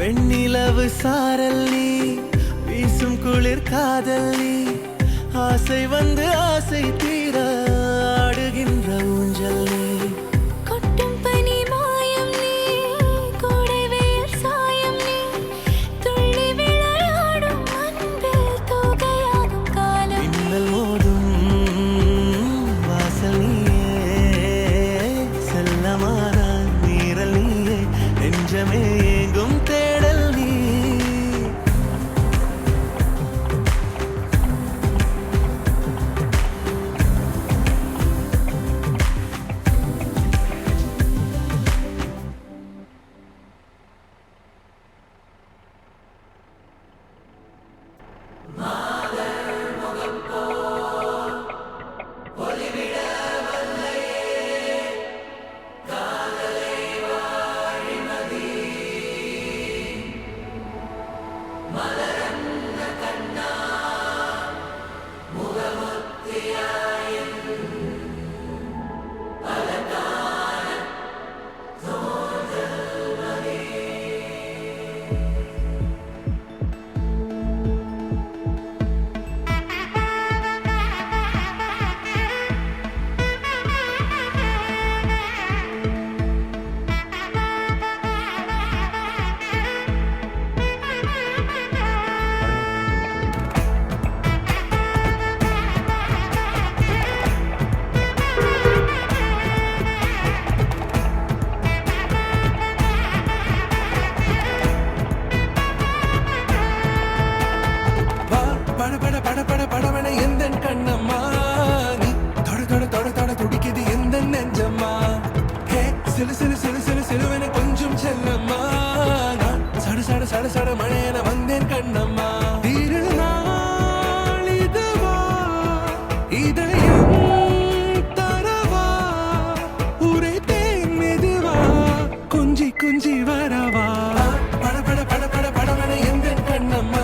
வெண்ணிலவு சாரல் நீ, வீசும் குளிர் காதல் நீ, ஆசை வந்து ஆசை தீர ஆடுகின்ற ஊஞ்சல் நீ. கொட்டும் பனி மாயம் நீ, கோடை வெயில் சாயம் நீ, துள்ளி விளையாடும் அன்பில் தூகையாகும் காலம். மின்னல் மோதும் வாசல் நீயே, செல்லமான நீரல் நீயே, நெஞ்சமே ஏங்கும் தேடல் நீ. படவன எந்தன் கண்ணம்மா, நீ தொட தொட தொட தொட துடிக்குது எந்த நெஞ்சம்மா. ஹே சிலு சிலு சிலு சிலு சிலுவன கொஞ்சம் செல்லம்மா, நான் சட சட சட சட மழையன வந்தேன் கண்ணம்மா. திருநாள் இதுவா, இதயம் தரவா, உரைத்தேன் மெதுவா, கொஞ்சி கொஞ்சி வரவா. பட பட பட பட படவன எந்தன் கண்ணம்மா,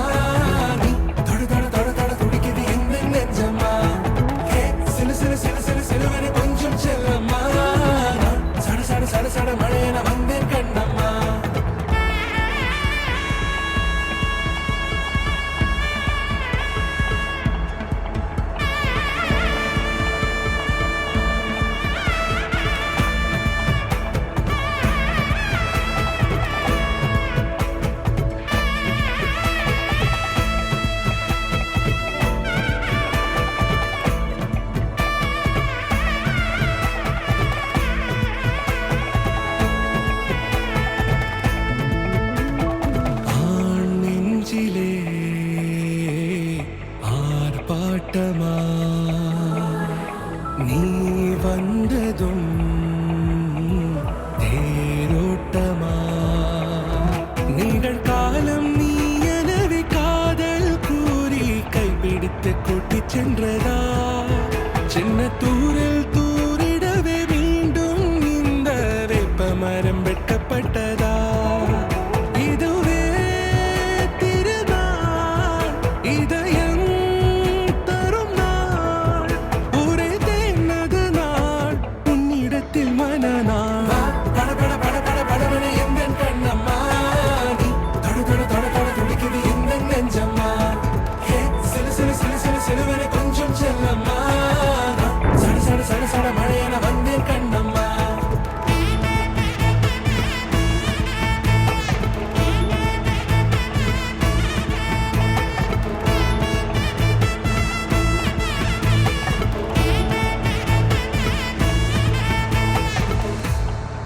கொஞ்சம் செல்லம்மா, சட சட சட சட மழையன வந்தேன் கண்ணம்மா. ஆர்ப்பாட்டமா நீ வந்ததும் தேரோட்டமா, நிகழ்காலம் நீ எனவே காதல் கூறி கைப்பிடித்து கூட்டிச் சென்றதா, சின்ன தூரில் தூரிடவே மீண்டும் இந்த வேப்ப மரம் வெட்கப்பட்டதா. இதுவே திருநாள், இதயம் தரும் நாள், உரைத்தேனது நாள், உன்னிடத்தில் மனநாள். பட பட பட பட படவன எந்தன் கண்ணம்மா, நீ தொட தொட தொட தொட துடிக்குது எந்த நெஞ்சம்மா. ஹே சிலு சிலு சிலு சிலு சிலுவன கொஞ்சம் செல்லம்மா, சட சட சட சட மழையன வந்தேன் கண்ணம்மா.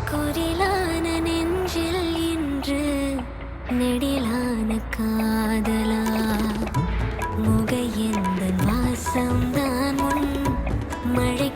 குரிலான நெஞ்சில் இன்று நெடிலான காதலா, முக எந்த வாசம்தான் உன் மழை